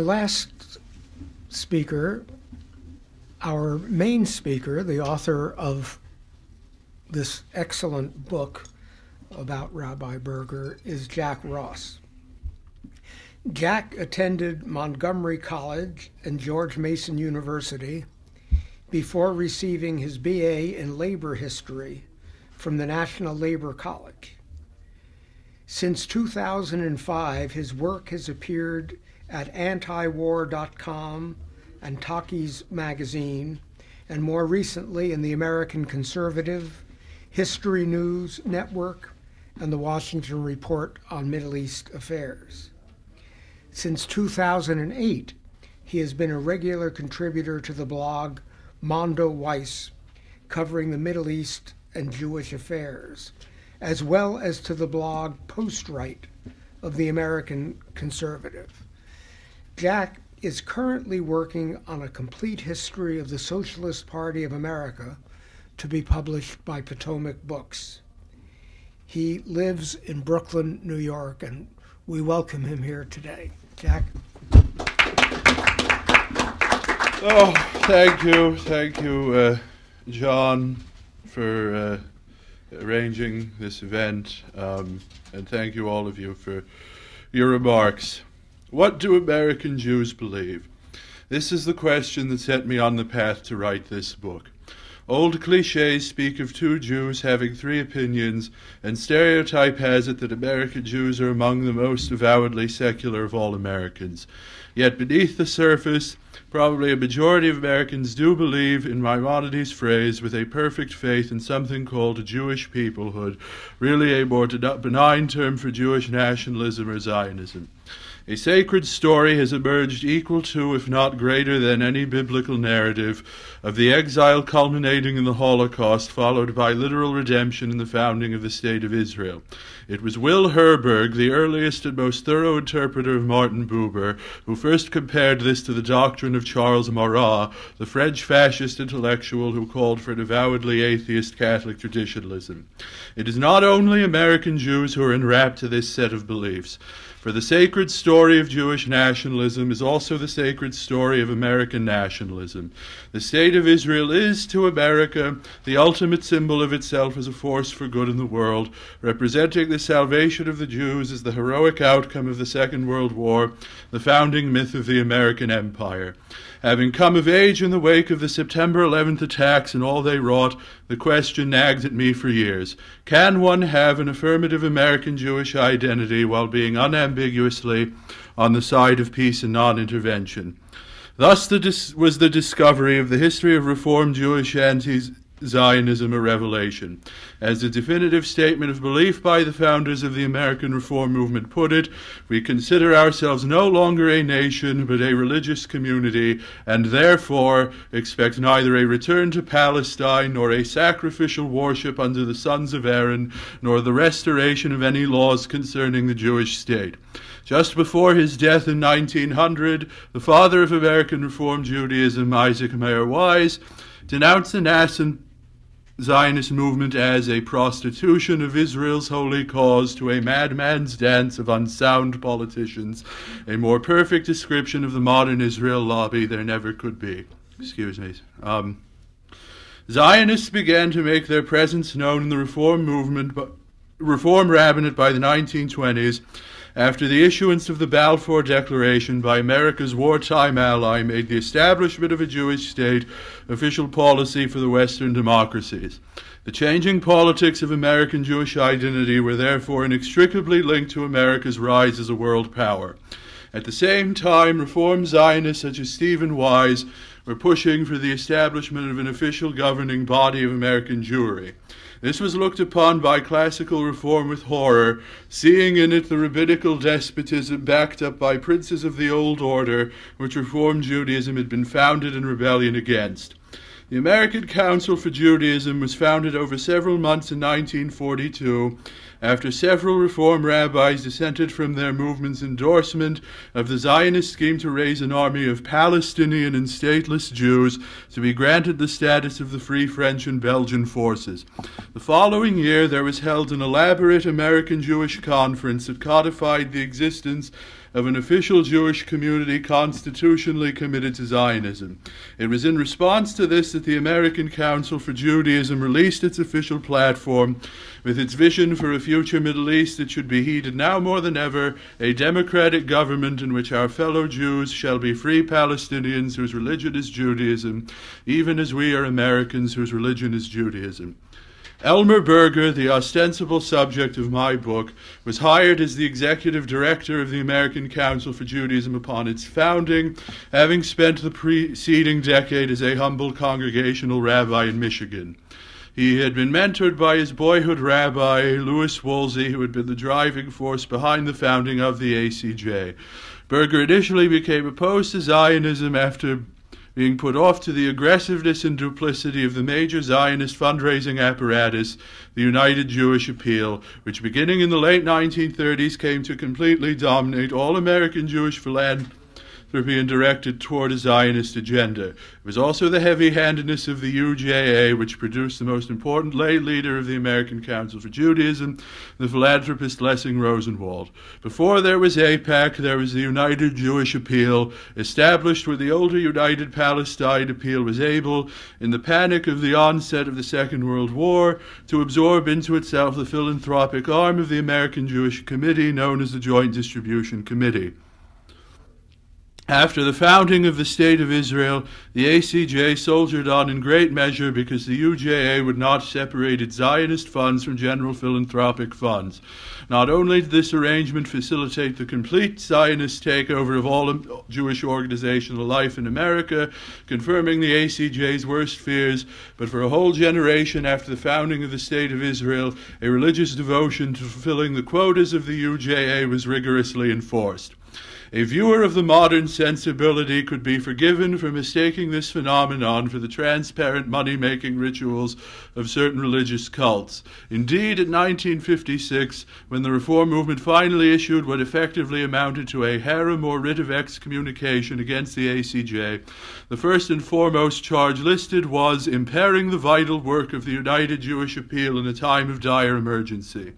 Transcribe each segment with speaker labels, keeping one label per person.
Speaker 1: last speaker, our main speaker, the author of this excellent book about Rabbi Berger, is Jack Ross. Jack attended Montgomery College and George Mason University before receiving his BA in labor history from the National Labor College. Since 2005, his work has appeared at antiwar.com and Talkies magazine, and more recently in the American Conservative, History News Network, and the Washington Report on Middle East Affairs. Since 2008, he has been a regular contributor to the blog Mondo Weiss, covering the Middle East and Jewish affairs, as well as to the blog Post-Right of the American Conservative. Jack is currently working on a complete history of the Socialist Party of America to be published by Potomac Books. He lives in Brooklyn, New York, and we welcome him here today. Jack?
Speaker 2: Oh, thank you, John, for arranging this event, and thank you all of you for your remarks. What do American Jews believe? This is the question that set me on the path to write this book. Old cliches speak of two Jews having three opinions, and stereotype has it that American Jews are among the most avowedly secular of all Americans. Yet beneath the surface, probably a majority of Americans do believe, in Maimonides' phrase, with a perfect faith in something called a Jewish peoplehood, really a more benign term for Jewish nationalism or Zionism. A sacred story has emerged equal to, if not greater than, any biblical narrative of the exile culminating in the Holocaust, followed by literal redemption in the founding of the State of Israel. It was Will Herberg, the earliest and most thorough interpreter of Martin Buber, who first compared this to the doctrine of Charles Marat, the French fascist intellectual who called for an avowedly atheist Catholic traditionalism. It is not only American Jews who are enwrapped to this set of beliefs. For the sacred story of Jewish nationalism is also the sacred story of American nationalism. The State of Israel is, to America, the ultimate symbol of itself as a force for good in the world, representing the salvation of the Jews as the heroic outcome of the Second World War, the founding myth of the American empire. Having come of age in the wake of the September 11th attacks and all they wrought, the question nagged at me for years. Can one have an affirmative American Jewish identity while being unambiguously on the side of peace and non-intervention? Thus was the discovery of the history of Reformed Jewish anti-Zionism a revelation. As the definitive statement of belief by the founders of the American Reform movement put it, we consider ourselves no longer a nation but a religious community, and therefore expect neither a return to Palestine nor a sacrificial worship under the sons of Aaron, nor the restoration of any laws concerning the Jewish state. Just before his death in 1900, the father of American Reform Judaism, Isaac Mayer Wise, denounced the nascent Zionist movement as a prostitution of Israel's holy cause to a madman's dance of unsound politicians, a more perfect description of the modern Israel lobby there never could be. Excuse me. Zionists began to make their presence known in the Reform rabbinate by the 1920s, after the issuance of the Balfour Declaration by America's wartime ally made the establishment of a Jewish state official policy for the Western democracies. The changing politics of American Jewish identity were therefore inextricably linked to America's rise as a world power. At the same time, Reform Zionists such as Stephen Wise were pushing for the establishment of an official governing body of American Jewry. This was looked upon by classical reform with horror, seeing in it the rabbinical despotism backed up by princes of the old order, which Reform Judaism had been founded in rebellion against. The American Council for Judaism was founded over several months in 1942 After several Reform rabbis dissented from their movement's endorsement of the Zionist scheme to raise an army of Palestinian and stateless Jews to be granted the status of the Free French and Belgian forces. The following year, there was held an elaborate American Jewish conference that codified the existence of an official Jewish community constitutionally committed to Zionism. It was in response to this that the American Council for Judaism released its official platform with its vision for a future Middle East that should be heeded now more than ever, a democratic government in which our fellow Jews shall be free Palestinians whose religion is Judaism, even as we are Americans whose religion is Judaism. Elmer Berger, the ostensible subject of my book, was hired as the executive director of the American Council for Judaism upon its founding, having spent the preceding decade as a humble congregational rabbi in Michigan. He had been mentored by his boyhood rabbi, Louis Woolsey, who had been the driving force behind the founding of the ACJ. Berger initially became opposed to Zionism after being put off to the aggressiveness and duplicity of the major Zionist fundraising apparatus, the United Jewish Appeal, which beginning in the late 1930s came to completely dominate all American Jewish philanthropy and directed toward a Zionist agenda. It was also the heavy-handedness of the UJA which produced the most important lay leader of the American Council for Judaism, the philanthropist Lessing Rosenwald. Before there was AIPAC, there was the United Jewish Appeal, established where the older United Palestine Appeal was able, in the panic of the onset of the Second World War, to absorb into itself the philanthropic arm of the American Jewish Committee, known as the Joint Distribution Committee. After the founding of the State of Israel, the ACJ soldiered on in great measure because the UJA would not separate its Zionist funds from general philanthropic funds. Not only did this arrangement facilitate the complete Zionist takeover of all Jewish organizational life in America, confirming the ACJ's worst fears, but for a whole generation after the founding of the State of Israel, a religious devotion to fulfilling the quotas of the UJA was rigorously enforced. A viewer of the modern sensibility could be forgiven for mistaking this phenomenon for the transparent money-making rituals of certain religious cults. Indeed, in 1956, when the Reform movement finally issued what effectively amounted to a harem or writ of excommunication against the ACJ, the first and foremost charge listed was impairing the vital work of the United Jewish Appeal in a time of dire emergency.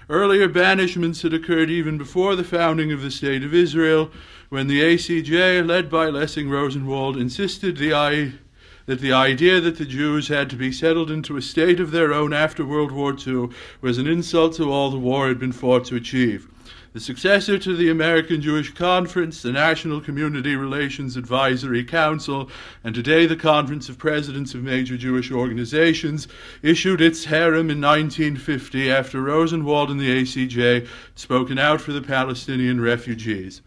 Speaker 2: Earlier banishments had occurred even before the founding of the State of Israel, when the ACJ, led by Lessing Rosenwald, insisted that the idea that the Jews had to be settled into a state of their own after World War II was an insult to all the war had been fought to achieve. The successor to the American Jewish Conference, the National Community Relations Advisory Council, and today the Conference of Presidents of Major Jewish Organizations, issued its harem in 1950 after Rosenwald and the ACJ had spoken out for the Palestinian refugees.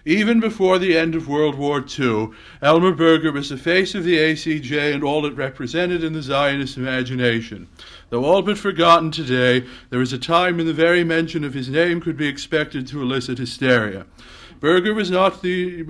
Speaker 2: Even before the end of World War II, Elmer Berger was the face of the ACJ and all it represented in the Zionist imagination. Though all but forgotten today, there was a time when the very mention of his name could be expected to elicit hysteria. Berger was not the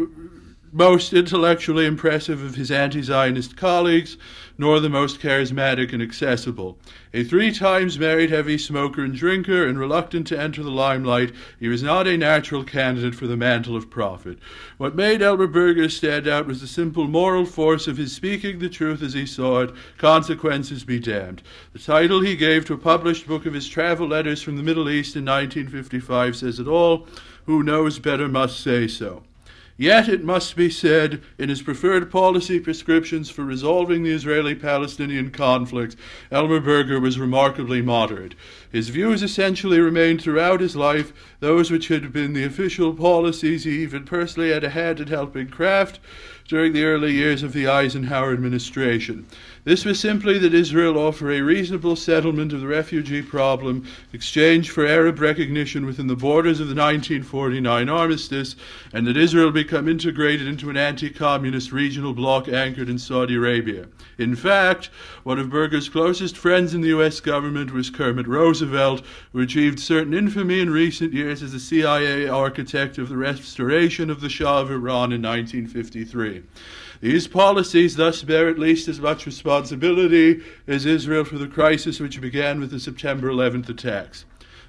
Speaker 2: most intellectually impressive of his anti-Zionist colleagues, nor the most charismatic and accessible. A 3 times married heavy smoker and drinker and reluctant to enter the limelight, he was not a natural candidate for the mantle of prophet. What made Elmer Berger stand out was the simple moral force of his speaking the truth as he saw it, consequences be damned. The title he gave to a published book of his travel letters from the Middle East in 1955 says it all. Who knows better must say so. Yet, it must be said, in his preferred policy prescriptions for resolving the Israeli-Palestinian conflict, Elmer Berger was remarkably moderate. His views essentially remained throughout his life those which had been the official policies he even personally had a hand in helping craft during the early years of the Eisenhower administration. This was simply that Israel offer a reasonable settlement of the refugee problem, exchange for Arab recognition within the borders of the 1949 armistice, and that Israel become integrated into an anti-communist regional bloc anchored in Saudi Arabia. In fact, one of Berger's closest friends in the U.S. government was Kermit Roosevelt, who achieved certain infamy in recent years as the CIA architect of the restoration of the Shah of Iran in 1953. These policies thus bear at least as much responsibility as Israel for the crisis which began with the September 11th attacks.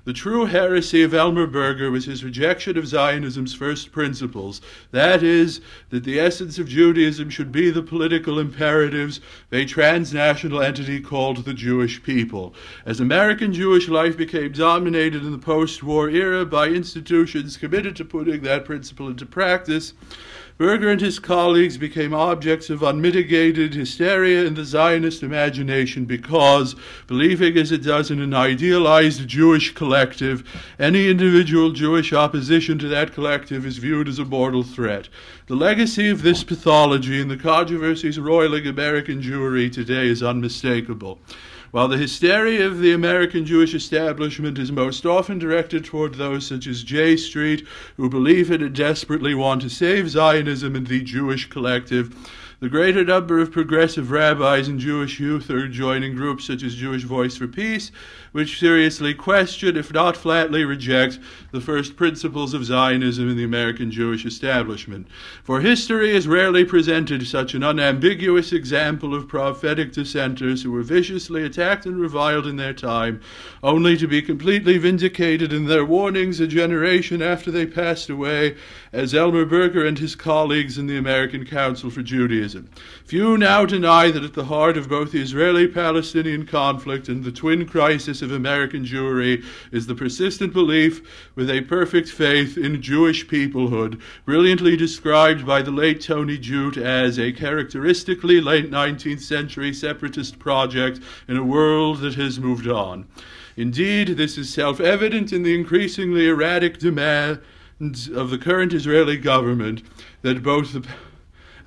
Speaker 2: The true heresy of Elmer Berger was his rejection of Zionism's first principles, that is, that the essence of Judaism should be the political imperatives of a transnational entity called the Jewish people. As American Jewish life became dominated in the post-war era by institutions committed to putting that principle into practice, Berger and his colleagues became objects of unmitigated hysteria in the Zionist imagination because, believing as it does in an idealized Jewish collective, any individual Jewish opposition to that collective is viewed as a mortal threat. The legacy of this pathology and the controversies roiling American Jewry today is unmistakable. While the hysteria of the American Jewish establishment is most often directed toward those such as J Street, who believe in and desperately want to save Zionism and the Jewish collective, the greater number of progressive rabbis and Jewish youth are joining groups such as Jewish Voice for Peace, which seriously question, if not flatly reject, the first principles of Zionism in the American Jewish establishment. For history has rarely presented such an unambiguous example of prophetic dissenters who were viciously attacked and reviled in their time, only to be completely vindicated in their warnings a generation after they passed away, as Elmer Berger and his colleagues in the American Council for Judaism. Few now deny that at the heart of both the Israeli-Palestinian conflict and the twin crisis of American Jewry is the persistent belief with a perfect faith in Jewish peoplehood, brilliantly described by the late Tony Jute as a characteristically late 19th century separatist project in a world that has moved on. Indeed, this is self-evident in the increasingly erratic demands of the current Israeli government that both the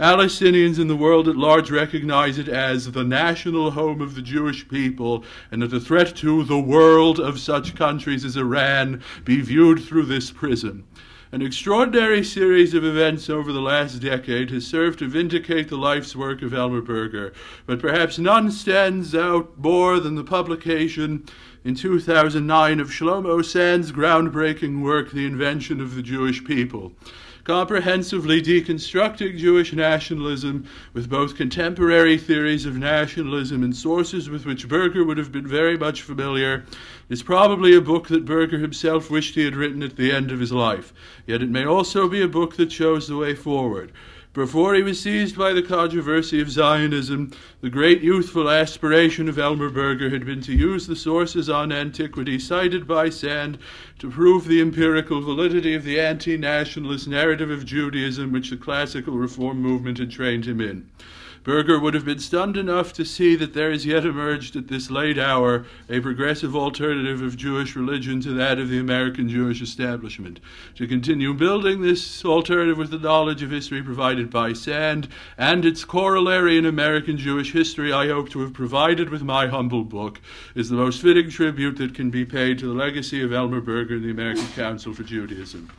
Speaker 2: Palestinians and the world at large recognize it as the national home of the Jewish people, and that the threat to the world of such countries as Iran be viewed through this prism. An extraordinary series of events over the last decade has served to vindicate the life's work of Elmer Berger, but perhaps none stands out more than the publication in 2009 of Shlomo Sand's groundbreaking work, The Invention of the Jewish People, comprehensively deconstructing Jewish nationalism with both contemporary theories of nationalism and sources with which Berger would have been very much familiar. Is probably a book that Berger himself wished he had written at the end of his life, yet it may also be a book that shows the way forward. Before he was seized by the controversy of Zionism, the great youthful aspiration of Elmer Berger had been to use the sources on antiquity cited by Sand to prove the empirical validity of the anti-nationalist narrative of Judaism which the classical reform movement had trained him in. Berger would have been stunned enough to see that there has yet emerged at this late hour a progressive alternative of Jewish religion to that of the American Jewish establishment. To continue building this alternative with the knowledge of history provided by Sand and its corollary in American Jewish history I hope to have provided with my humble book is the most fitting tribute that can be paid to the legacy of Elmer Berger and the American Council for Judaism.